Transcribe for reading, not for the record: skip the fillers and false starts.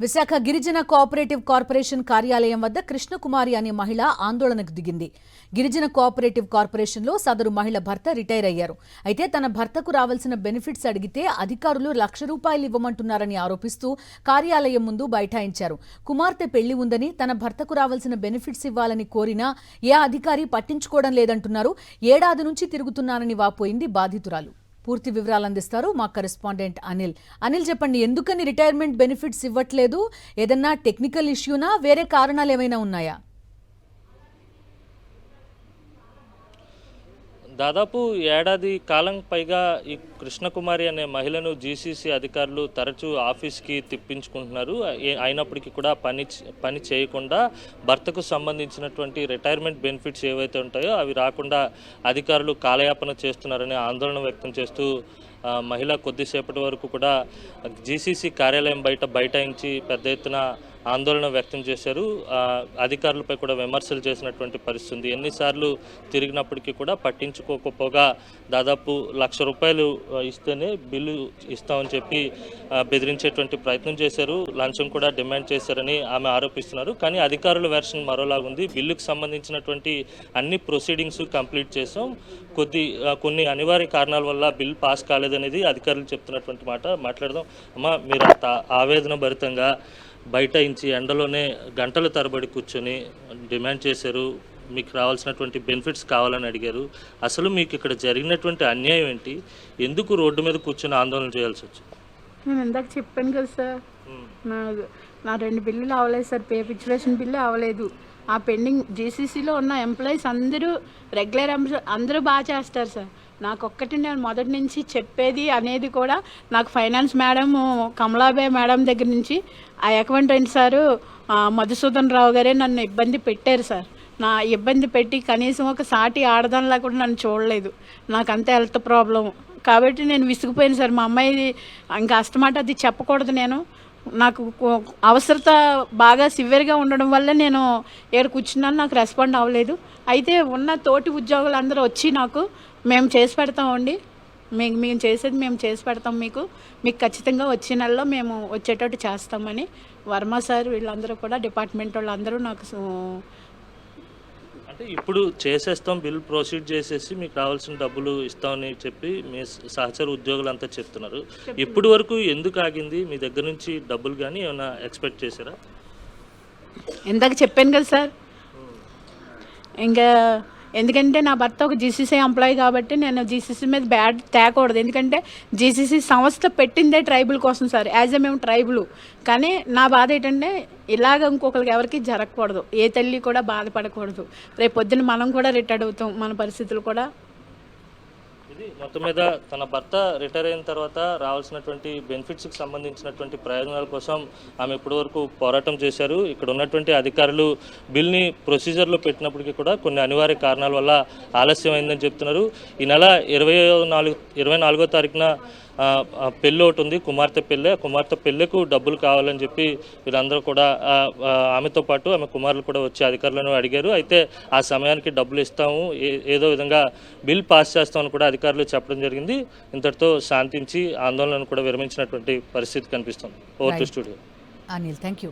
విశాఖ గిరిజన cooperative corporation కార్యాలయం వద్ద కృష్ణకుమారి అనే మహిళ ఆందోళనకు దిగింది. గిరిజన కోఆపరేటివ్ కార్పొరేషన్లో సదరు మహిళ భర్త రిటైర్ అయ్యారు. అయితే తన భర్తకు రావాల్సిన బెనిఫిట్స్ అడిగితే అధికారులు ₹1,00,000 ఇవ్వమంటున్నారని ఆరోపిస్తూ కార్యాలయం ముందు బైఠాయించారు. కుమార్తె పెళ్లి ఉందని తన భర్తకు రావాల్సిన బెనిఫిట్స్ ఇవ్వాలని కోరినా ఏ అధికారి పట్టించుకోవడం లేదంటున్నారు. ఏడాది నుంచి తిరుగుతున్నానని వాపోయింది బాధితురాలు. పూర్తి వివరాలు అందిస్తారు మా కరెస్పాండెంట్ అనిల్ చెప్పండి, ఎందుకని రిటైర్మెంట్ బెనిఫిట్స్ ఇవ్వట్లేదు? ఏదన్నా టెక్నికల్ ఇష్యూనా, వేరే కారణాలు ఏమైనా ఉన్నాయా? దాదాపు ఏడాది కాలం పైగా ఈ కృష్ణకుమారి అనే మహిళను జీసీసీ అధికారులు తరచూ ఆఫీస్కి తిప్పించుకుంటున్నారు. అయినప్పటికీ కూడా పని చేయకుండా భర్తకు సంబంధించినటువంటి రిటైర్మెంట్ బెనిఫిట్స్ ఏవైతే ఉంటాయో అవి రాకుండా అధికారులు కాలయాపన చేస్తున్నారని ఆందోళన వ్యక్తం చేస్తూ మహిళ కొద్దిసేపటి వరకు కూడా జీసీసీ కార్యాలయం బైఠాయించి పెద్ద ఎత్తున ఆందోళన వ్యక్తం చేశారు. అధికారులపై కూడా విమర్శలు చేసినటువంటి పరిస్థితి. ఎన్నిసార్లు తిరిగినప్పటికీ కూడా పట్టించుకోకపోగా దాదాపు ₹1,00,000 ఇస్తేనే బిల్లు ఇస్తామని చెప్పి బెదిరించేటువంటి ప్రయత్నం చేశారు. లంచం కూడా డిమాండ్ చేశారని ఆమె ఆరోపిస్తున్నారు. కానీ అధికారుల వెర్షన్ మరోలాగుంది. బిల్లుకు సంబంధించినటువంటి అన్ని ప్రొసీడింగ్స్ కంప్లీట్ చేసాం, కొన్ని అనివార్య కారణాల వల్ల బిల్ పాస్ కాలేదనేది అధికారులు చెప్తున్నటువంటి మాట. మాట్లాడదాం అమ్మా, మీరు అంత ఆవేదన భరితంగా బైఠాయించి ఎండలోనే గంటల తరబడి కూర్చొని డిమాండ్ చేశారు, మీకు రావాల్సినటువంటి బెనిఫిట్స్ కావాలని అడిగారు. అసలు మీకు ఇక్కడ జరిగినటువంటి అన్యాయం ఏంటి? ఎందుకు రోడ్డు మీద కూర్చొని ఆందోళన చేయాల్సి వచ్చింది? నేను ఇందాక చెప్పాను కదా సార్, నా 2 బిల్లులు అవ్వలేదు సార్. పే పిక్చరేషన్ బిల్లు అవ్వలేదు. ఆ పెండింగ్ జీసీసీలో ఉన్న ఎంప్లాయీస్ అందరూ రెగ్యులర్ అందరూ బాగా చేస్తారు సార్. నాకొక్కటి నేను మొదటి నుంచి చెప్పేది అనేది కూడా నాకు ఫైనాన్స్ మేడం కమలాబాయ్ మేడం దగ్గర నుంచి ఆ అకౌంటెంట్ సారు మధుసూదన్ రావు గారే నన్ను ఇబ్బంది పెట్టారు సార్. నా ఇబ్బంది పెట్టి కనీసం ఒక సాటి ఆడదానిలా కూడా నన్ను చూడలేదు. నాకు అంత హెల్త్ ప్రాబ్లం కాబట్టి నేను విసిగిపోయాను సార్. మా అమ్మాయి ఇంకా అస్తమాట అది చెప్పకూడదు. నాకు అవసరత బాగా సివియర్గా ఉండడం వల్ల నేను ఇక్కడ కూర్చున్నాను. నాకు రెస్పాండ్ అవ్వలేదు. అయితే ఉన్న తోటి ఉద్యోగులు అందరూ వచ్చి నాకు మేము చేసి పెడతామండి, మేము చేసేది మేము చేసి పెడతాం, మీకు ఖచ్చితంగా వచ్చే నెలలో మేము వచ్చేటట్టు చేస్తామని వర్మ సార్ వీళ్ళందరూ కూడా డిపార్ట్మెంట్ వాళ్ళందరూ నాకు అంటే ఇప్పుడు చేసేస్తాం, బిల్ ప్రొసీడ్ చేసేసి మీకు రావాల్సిన డబ్బులు ఇస్తామని చెప్పి మీ సహచర ఉద్యోగులు అంతా చెప్తున్నారు. ఇప్పటి వరకు ఎందుకు ఆగింది? మీ దగ్గర నుంచి డబ్బులు కానీ ఏమైనా ఎక్స్పెక్ట్ చేశారా? ఇందాక చెప్పాను కదా సార్, ఇంకా ఎందుకంటే నా భర్త ఒక జీసీసీ ఎంప్లాయీ కాబట్టి నేను జీసీసీ మీద బ్యాడ్ తేకూడదు. ఎందుకంటే జీసీసీ సంస్థ పెట్టిందే ట్రైబుల్ కోసం సార్. యాజ్ ఏ మేము ట్రైబుల్. కానీ నా బాధ ఏంటంటే ఇలాగ ఇంకొకరికి ఎవరికి జరగకూడదు. ఏ తల్లి కూడా బాధపడకూడదు. రేపు పొద్దున్న మనం కూడా రిటైర్డ్ అవుతాం, మన పరిస్థితులు కూడా. ఇది మొత్తం మీద తన భర్త రిటైర్ అయిన తర్వాత రావాల్సినటువంటి బెనిఫిట్స్కి సంబంధించినటువంటి ప్రయోజనాల కోసం ఆమె ఇప్పటి వరకు పోరాటం చేశారు. ఇక్కడ ఉన్నటువంటి అధికారులు బిల్ని ప్రొసీజర్లో పెట్టినప్పటికీ కూడా కొన్ని అనివార్య కారణాల వల్ల ఆలస్యం అయిందని చెప్తున్నారు. ఈ నెల 24వ తారీఖున పెళ్ళి ఒకటి ఉంది, కుమార్తె పెళ్ళికు డబ్బులు కావాలని చెప్పి వీళ్ళందరూ కూడా ఆమెతో పాటు ఆమె కుమారులు కూడా వచ్చి అధికారులను అడిగారు. అయితే ఆ సమయానికి డబ్బులు ఇస్తాము, ఏదో విధంగా బిల్ పాస్ చేస్తామని కూడా అధికారులు చెప్పడం జరిగింది. ఇంతటితో శాంతించి ఆందోళనను కూడా విరమించినటువంటి పరిస్థితి కనిపిస్తుంది. Over to studio. Anil, thank you.